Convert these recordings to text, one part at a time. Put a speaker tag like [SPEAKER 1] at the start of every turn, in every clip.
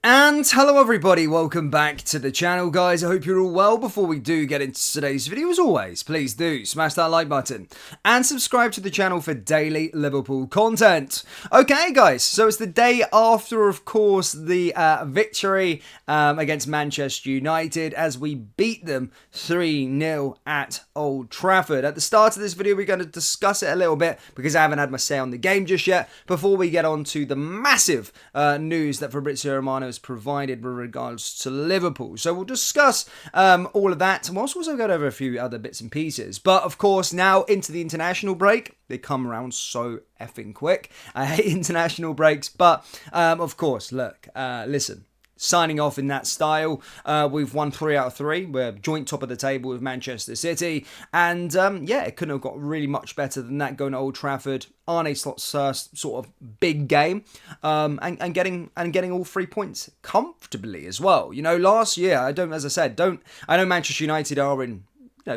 [SPEAKER 1] And hello everybody, welcome back to the channel guys. I hope you're all well. Before we do get into today's video, as always, please do smash that like button and subscribe to the channel for daily Liverpool content. Okay guys, so it's the day after, of course, the victory against Manchester United as we beat them 3-0 at Old Trafford. At the start of this video, we're going to discuss it a little bit because I haven't had my say on the game just yet, before we get on to the massive news that Fabrizio Romano has provided with regards to Liverpool. So we'll discuss all of that, and we'll also go over a few other bits and pieces. But of course, now into the international break. They come around so effing quick. I hate international breaks, but of course, look, listen. Signing off in that style, we've won 3 out of 3. We're joint top of the table with Manchester City, and yeah, it couldn't have got really much better than that going to Old Trafford. Arne Slot's first sort of big game, and getting all 3 points comfortably as well. You know, last year, I know Manchester United are in,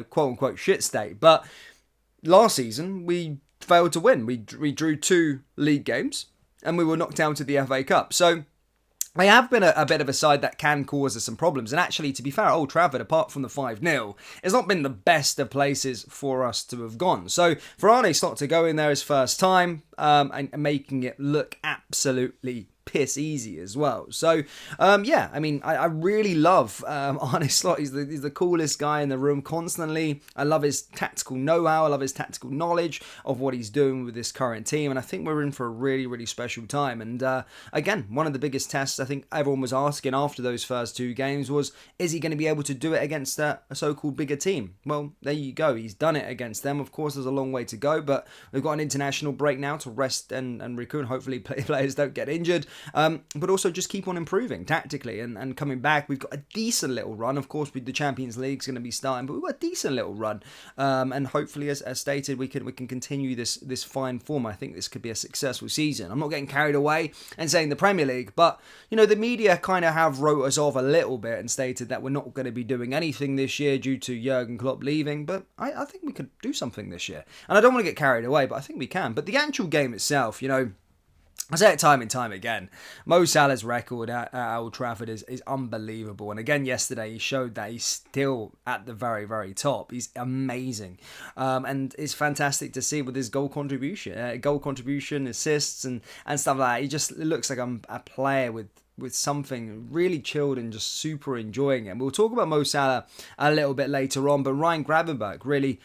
[SPEAKER 1] quote unquote shit state, but last season we failed to win. We drew 2 league games, and we were knocked out of the FA Cup. So they have been a bit of a side that can cause us some problems. And actually, to be fair, Old Trafford, apart from the 5-0, it's not been the best of places for us to have gone. So for Arne Slot to go in there his first time and making it look absolutely piss easy as well. So yeah, I mean, I really love Arne Slot. He's the coolest guy in the room constantly. I love his tactical know-how. I love his tactical knowledge of what he's doing with this current team, and I think we're in for a really, really special time. And again, one of the biggest tests I think everyone was asking after those first 2 games was, is he going to be able to do it against a so-called bigger team? Well, there you go. He's done it against them. Of course, there's a long way to go, but we've got an international break now to rest and recoup. Hopefully players don't get injured. But also just keep on improving tactically and coming back. We've got a decent little run. Of course, with the Champions League's going to be starting, but we've got a decent little run. And hopefully, as stated, we can continue this fine form. I think this could be a successful season. I'm not getting carried away and saying the Premier League, but the media kind of have wrote us off a little bit and stated that we're not going to be doing anything this year due to Jurgen Klopp leaving. But I think we could do something this year, and I don't want to get carried away, but I think we can. But the actual game itself, I say it time and time again, Mo Salah's record at Old Trafford is unbelievable. And again, yesterday, he showed that he's still at the very, very top. He's amazing. And it's fantastic to see with his goal contribution, assists and stuff like that. He just looks like a player with something really chilled and just super enjoying it. And we'll talk about Mo Salah a little bit later on, but Ryan Gravenberch really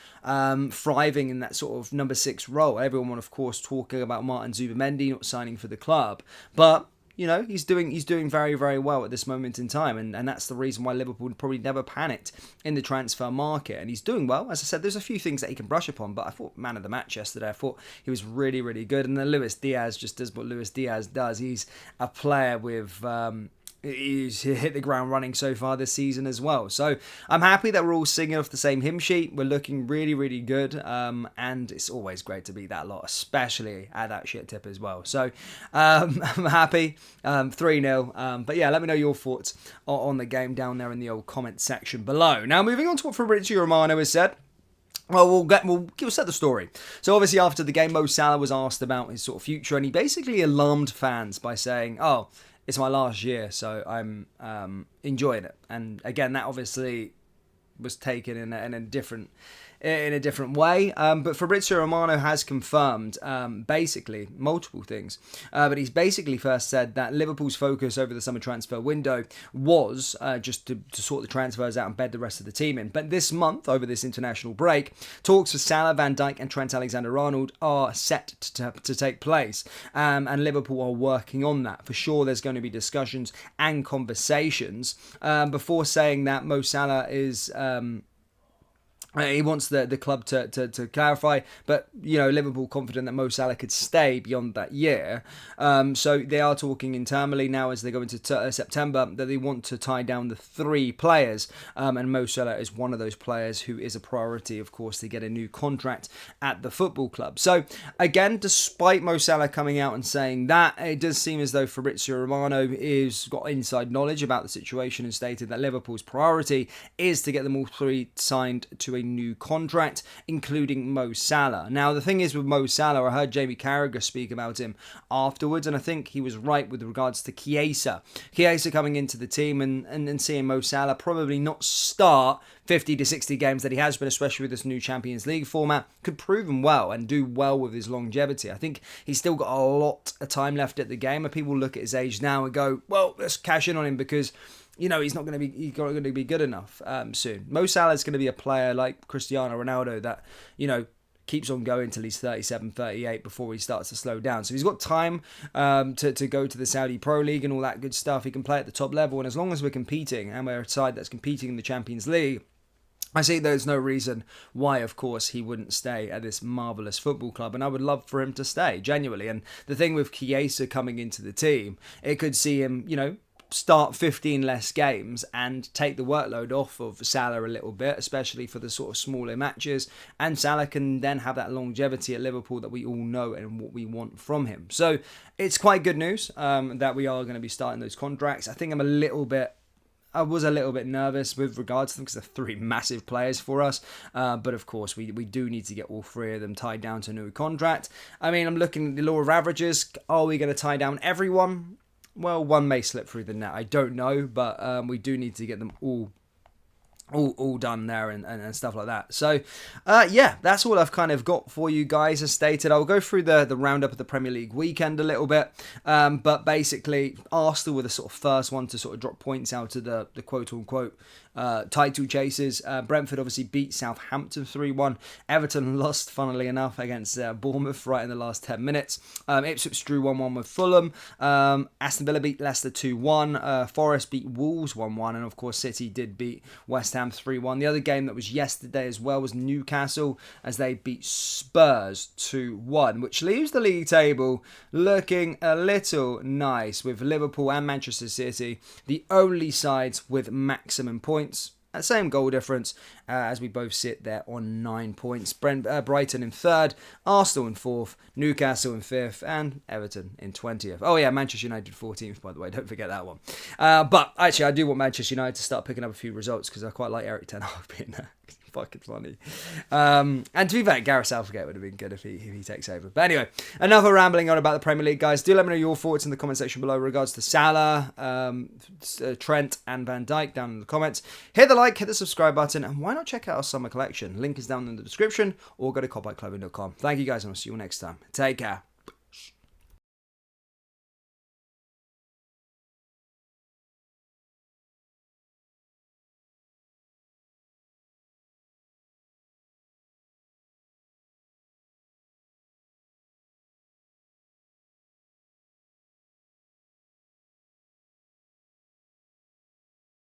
[SPEAKER 1] thriving in that sort of number 6 role. Everyone, of course, talking about Martin Zubimendi not signing for the club, but he's doing very, very well at this moment in time, and that's the reason why Liverpool probably never panicked in the transfer market. And he's doing well. As I said, there's a few things that he can brush upon, but I thought man of the match yesterday. I thought he was really, really good. And then Luis Diaz just does what Luis Diaz does. He's a player with he's hit the ground running so far this season as well. So I'm happy that we're all singing off the same hymn sheet. We're looking really, really good. And it's always great to beat that lot, especially at that shit tip as well. So I'm happy. 3-0. But yeah, let me know your thoughts on the game down there in the old comment section below. Now, moving on to what Fabrizio Romano has said. Well, we'll set the story. So obviously after the game, Mo Salah was asked about his sort of future, and he basically alarmed fans by saying, it's my last year, so I'm enjoying it. And again, that obviously was taken in a different way. But Fabrizio Romano has confirmed basically multiple things. But he's basically first said that Liverpool's focus over the summer transfer window was just to sort the transfers out and bed the rest of the team in. But this month, over this international break, talks for Salah, Van Dijk and Trent Alexander-Arnold are set to take place. And Liverpool are working on that. For sure, there's going to be discussions and conversations before saying that Mo Salah is... he wants the club to clarify, but Liverpool confident that Mo Salah could stay beyond that year. So they are talking internally now as they go into September that they want to tie down the 3 players, and Mo Salah is one of those players who is a priority, of course, to get a new contract at the football club. So again, despite Mo Salah coming out and saying that, it does seem as though Fabrizio Romano is got inside knowledge about the situation and stated that Liverpool's priority is to get them all 3 signed to a new contract, including Mo Salah. Now, the thing is with Mo Salah, I heard Jamie Carragher speak about him afterwards, and I think he was right with regards to Chiesa. Chiesa coming into the team and seeing Mo Salah probably not start 50 to 60 games that he has been, especially with this new Champions League format, could prove him well and do well with his longevity. I think he's still got a lot of time left at the game, and people look at his age now and go, well, let's cash in on him because he's not going to be good enough soon. Mo Salah is going to be a player like Cristiano Ronaldo that keeps on going till he's 37, 38 before he starts to slow down. So he's got time to go to the Saudi Pro League and all that good stuff. He can play at the top level, and as long as we're competing and we're a side that's competing in the Champions League, I see there's no reason why, of course, he wouldn't stay at this marvellous football club, and I would love for him to stay, genuinely. And the thing with Chiesa coming into the team, it could see him, start 15 less games and take the workload off of Salah a little bit, especially for the sort of smaller matches, and Salah can then have that longevity at Liverpool that we all know and what we want from him. So it's quite good news that we are going to be starting those contracts. I think I was a little bit nervous with regards to them because they're three massive players for us. But of course, we do need to get all three of them tied down to a new contract. I mean, I'm looking at the law of averages. Are we going to tie down everyone? Well, one may slip through the net. I don't know, but we do need to get them all done there and stuff like that. So, that's all I've kind of got for you guys. As stated, I'll go through the roundup of the Premier League weekend a little bit. But basically, Arsenal were the sort of first one to sort of drop points out of the quote-unquote title chasers. Brentford obviously beat Southampton 3-1. Everton lost, funnily enough, against Bournemouth right in the last 10 minutes. Ipswich drew 1-1 with Fulham. Aston Villa beat Leicester 2-1. Forest beat Wolves 1-1. And of course, City did beat West Ham 3-1. The other game that was yesterday as well was Newcastle as they beat Spurs 2-1, which leaves the league table looking a little nice with Liverpool and Manchester City, the only sides with maximum points. Same goal difference as we both sit there on 9 points. Brighton in third, Arsenal in fourth, Newcastle in fifth, and Everton in 20th. Oh yeah, Manchester United 14th, by the way. Don't forget that one. But actually, I do want Manchester United to start picking up a few results because I quite like Eric Ten Hag being there. Fucking funny. And to be fair, Gareth Southgate would have been good if he takes over. But anyway, enough of rambling on about the Premier League, guys. Do let me know your thoughts in the comment section below regards to Salah, Trent and Van Dijk down in the comments. Hit the like, hit the subscribe button, and why not check out our summer collection? Link is down in the description, or go to copbikeclothing.com. Thank you guys, and I'll see you all next time. Take care.